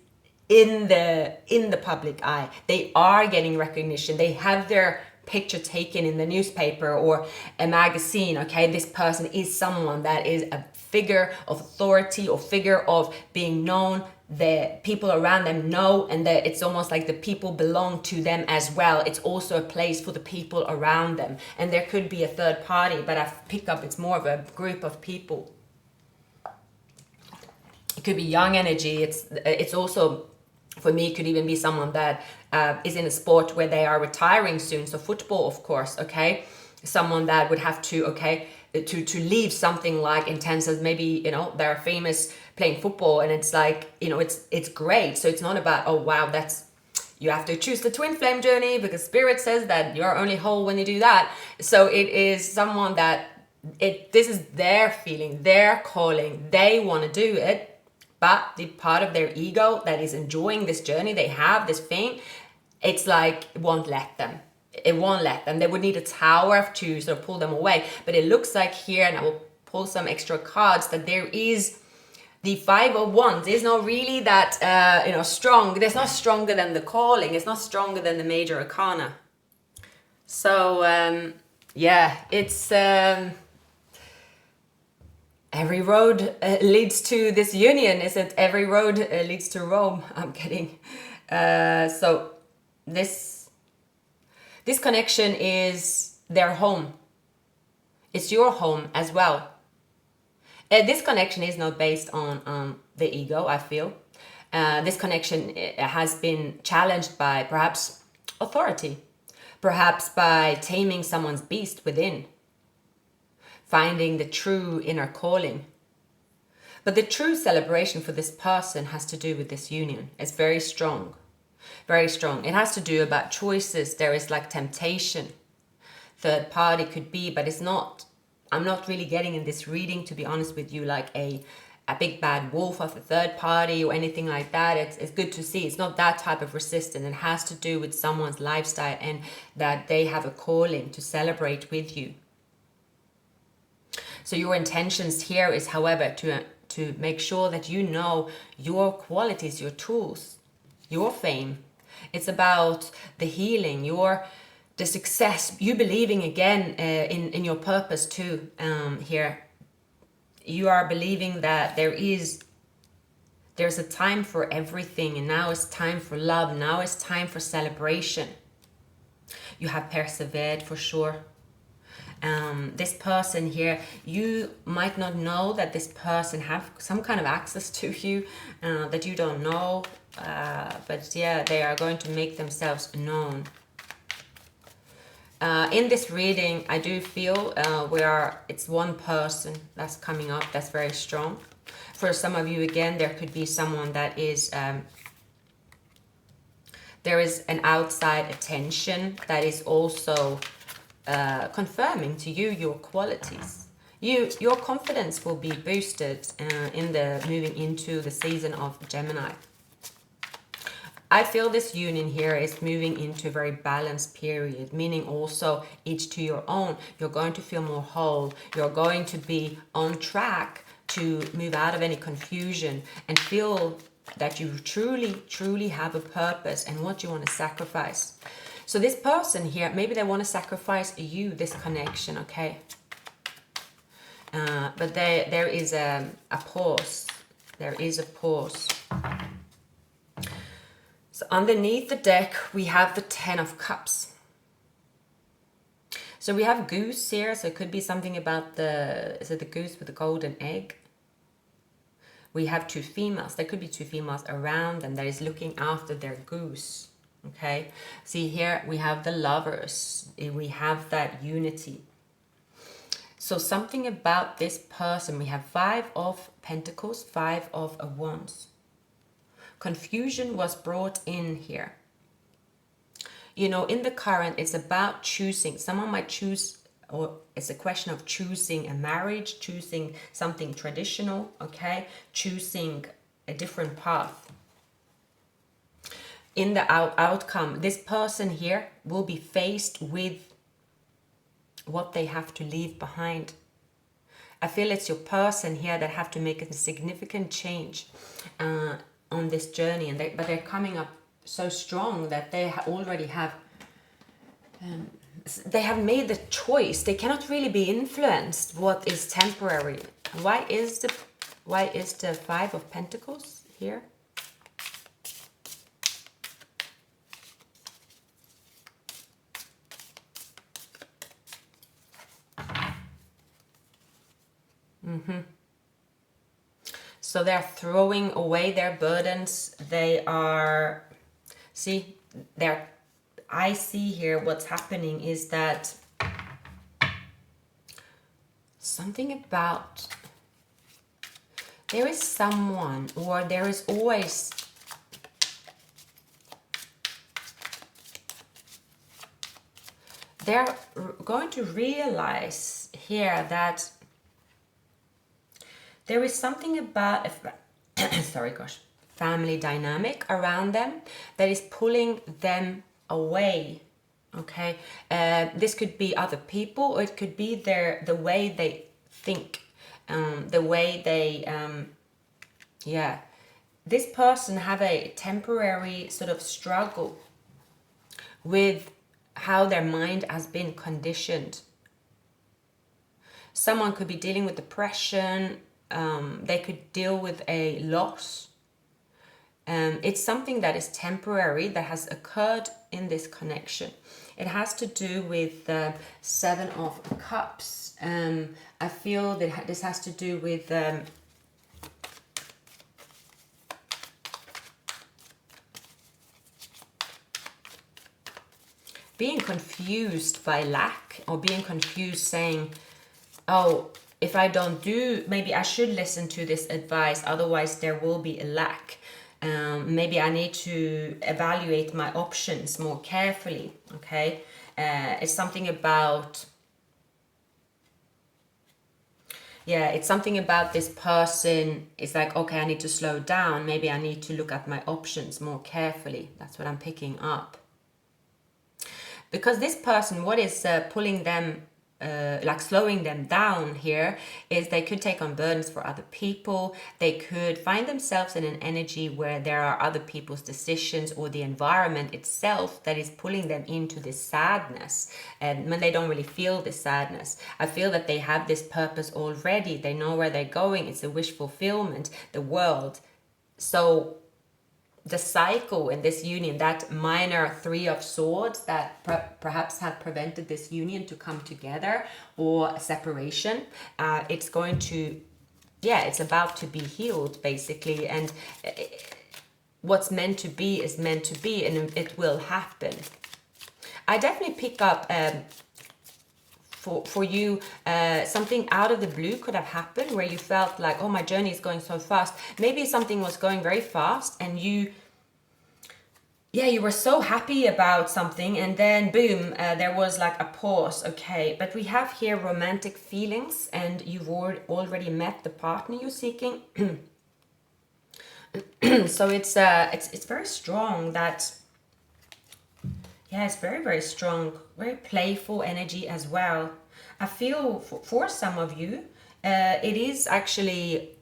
in the public eye. They are getting recognition. They have their picture taken in the newspaper or a magazine. Okay, this person is someone that is a figure of authority or figure of being known. The people around them know, and that it's almost like the people belong to them as well. It's also a place for the people around them, and there could be a third party, but I pick up it's more of a group of people. It could be young energy. It's also, for me, it could even be someone that is in a sport where they are retiring soon. So football, of course, okay? Someone that would have to, to leave something like intense as maybe, they're famous playing football, and it's like, it's great. So it's not about, oh, wow, you have to choose the twin flame journey because spirit says that you're only whole when you do that. So it is someone that this is their feeling, their calling, they want to do it. But the part of their ego that is enjoying this journey, they have this thing, it's like it won't let them. It won't let them. They would need a tower to sort of pull them away. But it looks like here, and I will pull some extra cards, that there is the Five of Wands. It's not really that strong. It's not stronger than the calling. It's not stronger than the major arcana. So it's every road leads to this union, isn't every road leads to Rome? I'm kidding. So this connection is their home. It's your home as well. This connection is not based on the ego, I feel. This connection has been challenged by perhaps authority, perhaps by taming someone's beast within, finding the true inner calling. But the true celebration for this person has to do with this union. It's very strong, very strong. It has to do about choices. There is like temptation. Third party could be, but it's not, I'm not really getting in this reading, to be honest with you, like a big bad wolf of a third party or anything like that. It's good to see. It's not that type of resistance. It has to do with someone's lifestyle and that they have a calling to celebrate with you. So your intentions here is, however, to make sure that you know your qualities, your tools, your fame. It's about the healing, the success, you believing again in your purpose too. Here, you are believing that there is There's a time for everything, and now it's time for love. Now it's time for celebration. You have persevered for sure. This person here, you might not know that this person have some kind of access to you that you don't know, but yeah, they are going to make themselves known. In this reading, I do feel it's one person that's coming up that's very strong. For some of you, again, there could be someone that is there is an outside attention that is also confirming to you your qualities. Your confidence will be boosted in the moving into the season of Gemini. I feel this union here is moving into a very balanced period, meaning also each to your own. You're going to feel more whole. You're going to be on track to move out of any confusion and feel that you truly have a purpose and what you want to sacrifice. So this person here, maybe they want to sacrifice you, this connection, okay? But there is a pause. There is a pause. So underneath the deck, we have the 10 of Cups. So we have goose here. So it could be something about is it the goose with the golden egg? We have two females. There could be two females around them that is looking after their goose. Okay. See here, we have the Lovers. We have that unity. So something about this person. We have 5 of Pentacles, 5 of Wands. Confusion was brought in here. You know, in the current, it's about choosing. Someone might choose, or it's a question of choosing a marriage, choosing something traditional, okay? Choosing a different path. In the outcome, this person here will be faced with what they have to leave behind. I feel it's your person here that have to make a significant change on this journey, but they're coming up so strong that they already have they have made the choice. They cannot really be influenced what is temporary. Why is the 5 of Pentacles here? So they're throwing away their burdens. They are, see, I see here what's happening is that something about, there is someone, or there is always, they're going to realize here that there is something about family dynamic around them that is pulling them away. Okay, this could be other people, or it could be the way they think, the way they this person have a temporary sort of struggle with how their mind has been conditioned. Someone could be dealing with depression. They could deal with a loss. It's something that is temporary, that has occurred in this connection. It has to do with the 7 of Cups. I feel that this has to do with being confused by lack, or being confused saying, oh, if I don't do, maybe I should listen to this advice, otherwise there will be a lack. Maybe I need to evaluate my options more carefully, okay? It's something about, it's something about this person. It's like, okay, I need to slow down. Maybe I need to look at my options more carefully. That's what I'm picking up. Because this person, what is pulling them, like slowing them down here, is they could take on burdens for other people. They could find themselves in an energy where there are other people's decisions or the environment itself that is pulling them into this sadness. And when they don't really feel this sadness, I feel that they have this purpose already. They know where they're going. It's a wish fulfillment. The world So the cycle in this union, that minor Three of Swords that perhaps had prevented this union to come together, or separation, it's going to, yeah, it's about to be healed basically. And what's meant to be is meant to be, and it will happen. I definitely pick up for you, something out of the blue could have happened where you felt like, oh, my journey is going so fast. Maybe something was going very fast and you were so happy about something, and then boom, there was like a pause. Okay, but we have here romantic feelings, and you've already met the partner you're seeking. So it's very strong. That, yeah, it's very, very strong, very playful energy as well. I feel for some of you, it is actually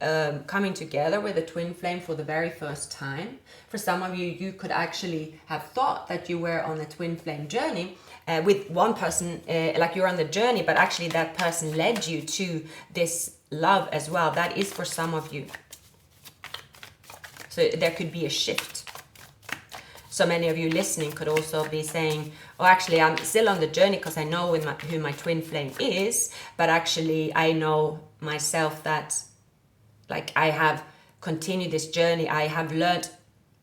coming together with a twin flame for the very first time. For some of you, you could actually have thought that you were on a twin flame journey with one person, like you're on the journey, but actually that person led you to this love as well. That is for some of you. So there could be a shift. So many of you listening could also be saying, oh, actually, I'm still on the journey because I know who my twin flame is, but actually I know myself that, like, I have continued this journey. I have learned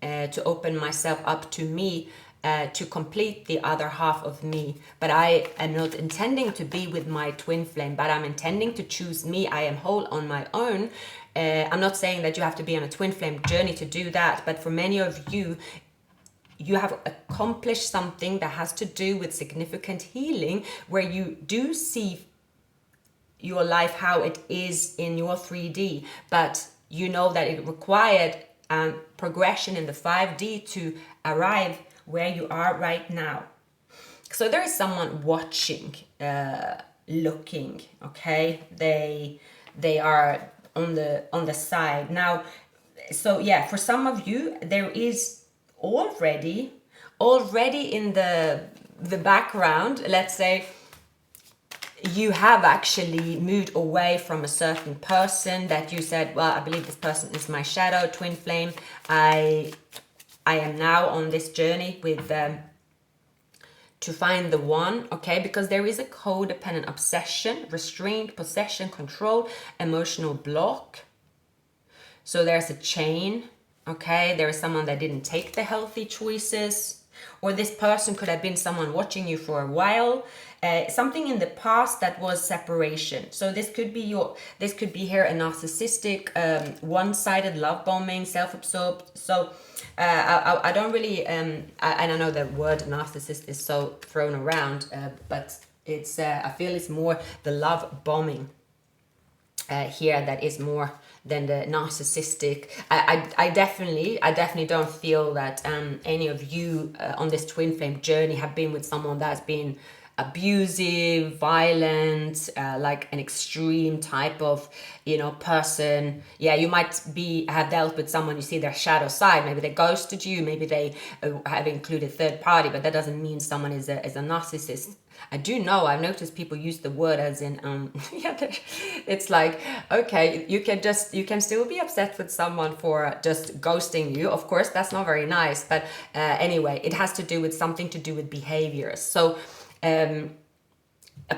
to open myself up to me, to complete the other half of me. But I am not intending to be with my twin flame, but I'm intending to choose me. I am whole on my own. I'm not saying that you have to be on a twin flame journey to do that, but for many of you, you have accomplished something that has to do with significant healing, where you do see your life how it is in your 3D, but you know that it required progression in the 5D to arrive where you are right now. So there is someone watching, looking, okay? They are on the side now. So yeah, for some of you, there is already in the background, let's say, you have actually moved away from a certain person that you said, well, I believe this person is my shadow twin flame. I am now on this journey with to find the one, okay? Because there is a codependent obsession, restraint, possession, control, emotional block. So there's a chain. Okay, there is someone that didn't take the healthy choices, or this person could have been someone watching you for a while. Something in the past that was separation. So this could be here a narcissistic, one-sided love bombing, self-absorbed. So I don't really, and I know the word narcissist is so thrown around, but it's I feel it's more the love bombing here that is more than the narcissistic. I definitely don't feel that any of you on this twin flame journey have been with someone that's been abusive, violent, like an extreme type of, person. Yeah, you might have dealt with someone, you see their shadow side. Maybe they ghosted you, maybe they have included third party, but that doesn't mean someone is a narcissist. I do know, I've noticed people use the word as in, it's like, okay, you can still be upset with someone for just ghosting you. Of course, that's not very nice, but anyway, it has to do with something to do with behaviors. So a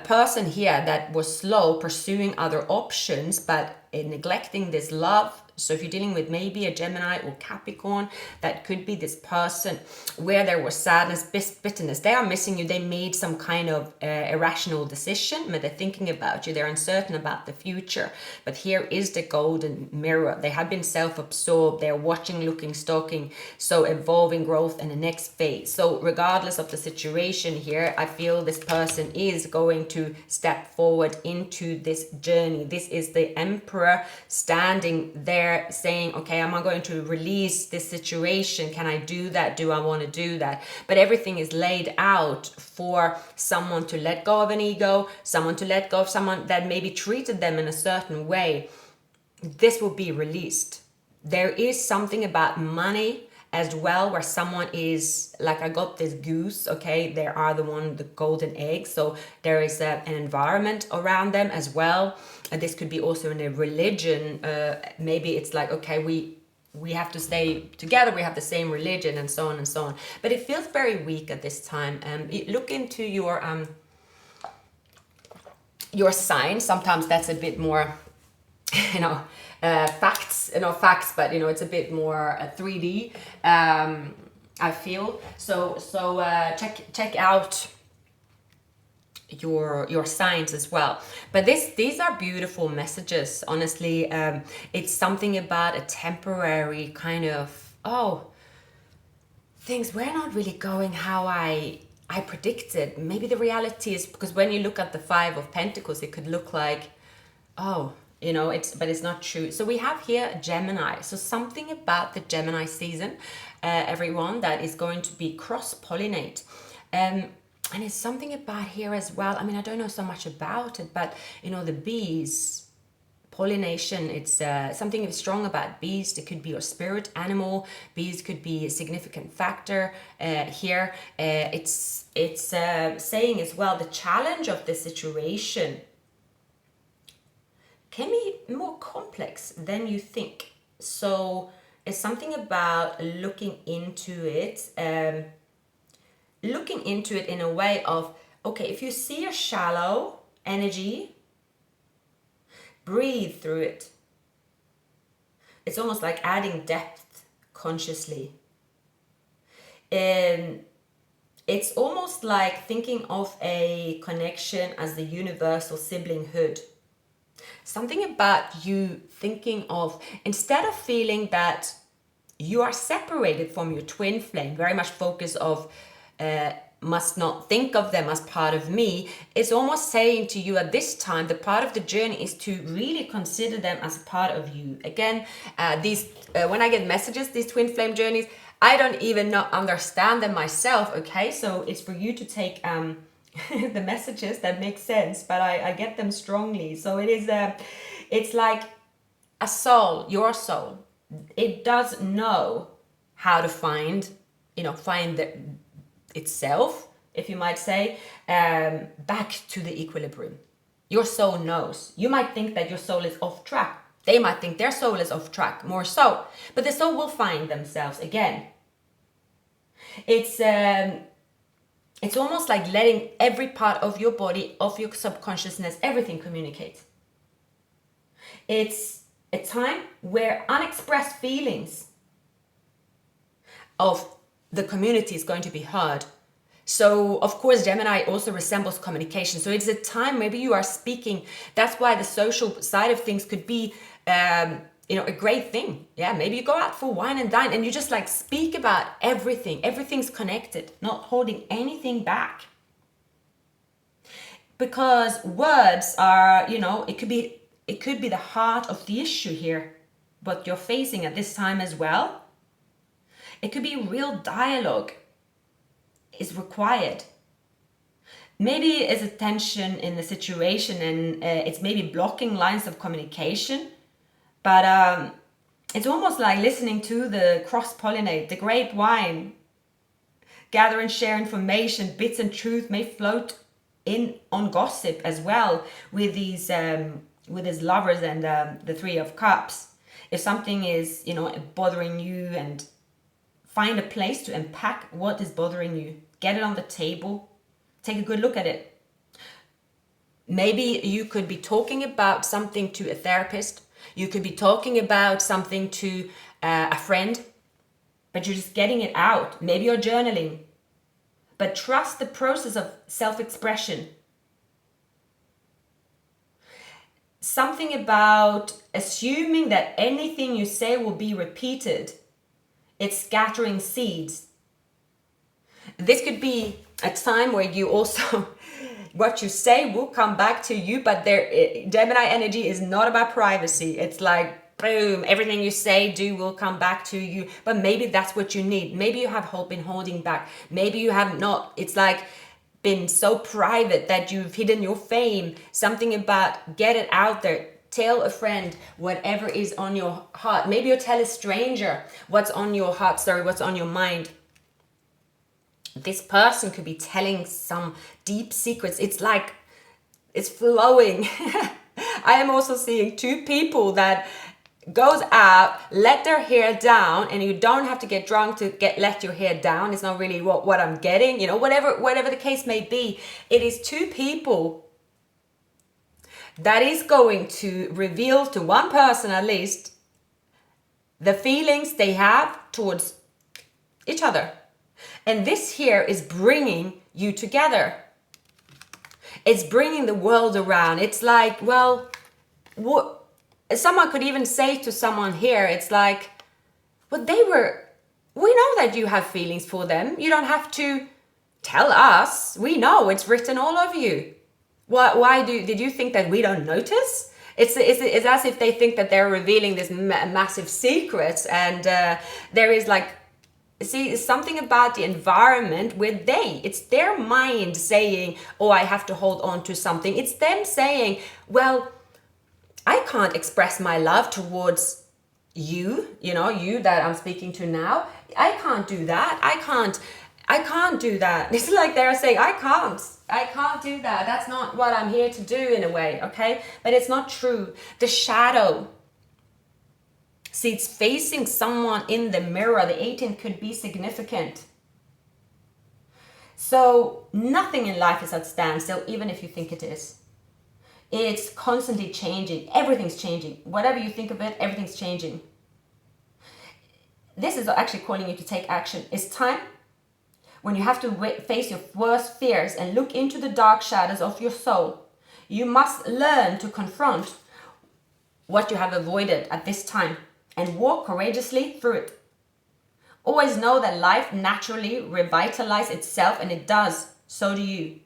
person here that was slow pursuing other options, but neglecting this love. So if you're dealing with maybe a Gemini or Capricorn, that could be this person where there was sadness, bitterness. They are missing you. They made some kind of irrational decision. But they're thinking about you. They're uncertain about the future. But here is the golden mirror. They have been self-absorbed. They're watching, looking, stalking. So evolving, growth, and the next phase. So regardless of the situation here, I feel this person is going to step forward into this journey. This is the Emperor standing there saying, okay, am I going to release this situation? Can I do that? Do I want to do that? But everything is laid out for someone to let go of an ego, someone to let go of someone that maybe treated them in a certain way. This will be released. There is something about money as well, where someone is like, I got this goose, okay, there are the golden eggs. So there is an environment around them as well. And this could be also in a religion. Maybe it's like, okay, we have to stay together, we have the same religion, and so on and so on. But it feels very weak at this time. Look into your sign. Sometimes that's a bit more, facts, but it's a bit more 3D. I feel so. Check out your signs as well. But these are beautiful messages. Honestly, it's something about a temporary kind of things were not really going how I predicted. Maybe the reality is, because when you look at the Five of Pentacles, it could look like, but it's not true. So we have here Gemini. So something about the Gemini season, everyone, that is going to be cross-pollinate. And it's something about here as well. I mean, I don't know so much about it, but the bees, pollination, it's something strong about bees. It could be your spirit animal. Bees could be a significant factor here. It's saying as well, the challenge of the situation can be more complex than you think. So it's something about looking into it in a way of, okay, if you see a shallow energy, breathe through it. It's almost like adding depth consciously. It's almost like thinking of a connection as the universal siblinghood. Something about you thinking of, instead of feeling that you are separated from your twin flame, very much focus of must not think of them as part of me. It's almost saying to you at this time, the part of the journey is to really consider them as a part of you. Again, when I get messages, these twin flame journeys, I don't even understand them myself, okay? So it's for you to take the messages that make sense, but I get them strongly. So it's like a soul, your soul. It does know how to find itself, if you might say, back to the equilibrium. Your soul knows. You might think that your soul is off track. They might think their soul is off track, more so. But the soul will find themselves again. It's almost like letting every part of your body, of your subconsciousness, everything communicate. It's a time where unexpressed feelings of the community is going to be heard. So of course Gemini also resembles communication. So it's a time maybe you are speaking. That's why the social side of things could be a great thing. Yeah, maybe you go out for wine and dine and you just like speak about everything. Everything's connected, not holding anything back. Because words are, it could be the heart of the issue here, but you're facing at this time as well. It could be real dialogue is required. Maybe it's a tension in the situation and it's maybe blocking lines of communication. But it's almost like listening to the cross-pollinate, the grapevine. Gather and share information, bits and truth may float in on gossip as well with these lovers and the Three of Cups. If something is, bothering you, and find a place to unpack what is bothering you. Get it on the table. Take a good look at it. Maybe you could be talking about something to a therapist. You could be talking about something to a friend, but you're just getting it out. Maybe you're journaling. But trust the process of self-expression. Something about assuming that anything you say will be repeated. It's scattering seeds. This could be a time where you also, what you say will come back to you, but Gemini energy is not about privacy. It's like, boom, everything you say, will come back to you. But maybe that's what you need. Maybe you have been holding back. Maybe you have not. It's like been so private that you've hidden your fame. Something about get it out there. Tell a friend whatever is on your heart. Maybe you tell a stranger what's on your heart, what's on your mind. This person could be telling some deep secrets. It's like, it's flowing. I am also seeing two people that goes out, let their hair down, and you don't have to get drunk to let your hair down. It's not really what I'm getting, you know, whatever the case may be. It is two people that is going to reveal to one person at least the feelings they have towards each other. And this here is bringing you together. It's bringing the world around. It's like, well, what someone could even say to someone here, it's like, well, we know that you have feelings for them. You don't have to tell us. We know, it's written all over you. Why did you think that we don't notice? It's as if they think that they're revealing this massive secret, and there is like, see, something about the environment where it's their mind saying, oh, I have to hold on to something. It's them saying, well, I can't express my love towards you, you that I'm speaking to now. I can't do that. I can't do that. It's like they're saying, I can't do that. That's not what I'm here to do in a way, okay? But it's not true. The shadow, see, it's facing someone in the mirror. The 18 could be significant. So nothing in life is at standstill, even if you think it is. It's constantly changing. Everything's changing. Whatever you think of it, everything's changing. This is actually calling you to take action. It's time when you have to face your worst fears and look into the dark shadows of your soul. You must learn to confront what you have avoided at this time and walk courageously through it. Always know that life naturally revitalizes itself, and it does. So do you.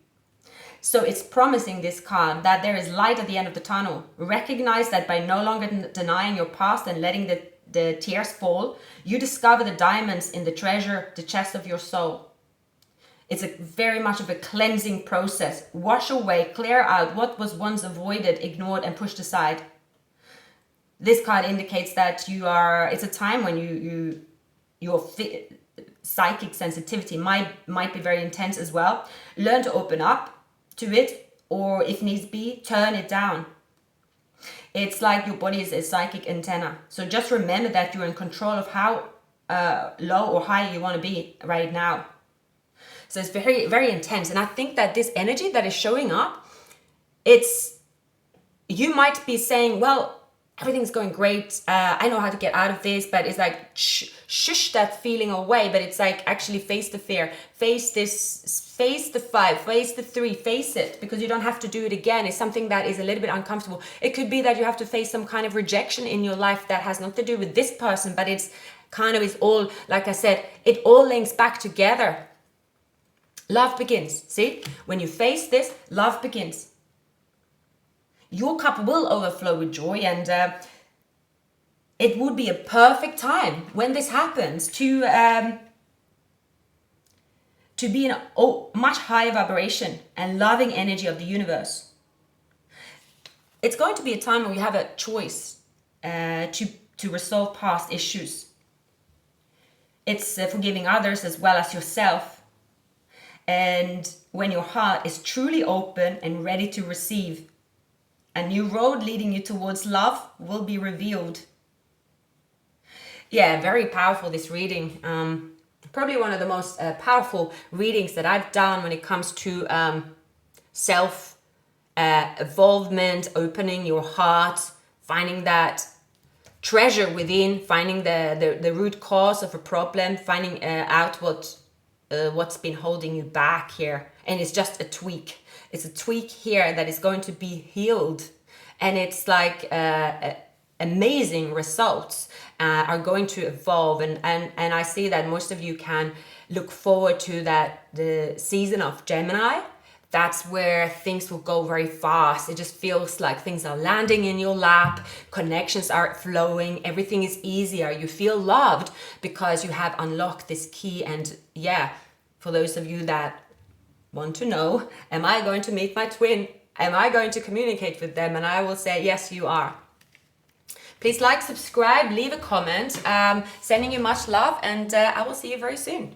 So it's promising, this card, that there is light at the end of the tunnel. Recognize that by no longer denying your past and letting the tears fall, you discover the diamonds in the treasure, the chest of your soul. It's very much of a cleansing process. Wash away, clear out what was once avoided, ignored, and pushed aside. This card indicates that it's a time when your psychic sensitivity might be very intense as well. Learn to open up to it, or if needs be, turn it down. It's like your body is a psychic antenna. So just remember that you're in control of how low or high you want to be right now. So it's very, very intense. And I think that this energy that is showing up, you might be saying, well, everything's going great. I know how to get out of this, but it's like shush that feeling away. But it's like actually face the fear, face the 5, face the 3, face it, because you don't have to do it again. It's something that is a little bit uncomfortable. It could be that you have to face some kind of rejection in your life that has nothing to do with this person, but it's all, like I said, it all links back together. Love begins. See, when you face this, love begins. Your cup will overflow with joy, and it would be a perfect time when this happens to be in a much higher vibration and loving energy of the universe. It's going to be a time where you have a choice to resolve past issues. It's forgiving others as well as yourself. And when your heart is truly open and ready to receive, a new road leading you towards love will be revealed. Yeah, very powerful, this reading. Probably one of the most powerful readings that I've done when it comes to self involvement, opening your heart, finding that treasure within, finding the root cause of a problem, finding out what's been holding you back here. And it's just a tweak. It's a tweak here that is going to be healed. And it's like amazing results are going to evolve. And I see that most of you can look forward to the season of Gemini. That's where things will go very fast. It just feels like things are landing in your lap. Connections are flowing. Everything is easier. You feel loved because you have unlocked this key. And yeah, for those of you that want to know, am I going to meet my twin? Am I going to communicate with them? And I will say, yes, you are. Please like, subscribe, leave a comment. Sending you much love, and I will see you very soon.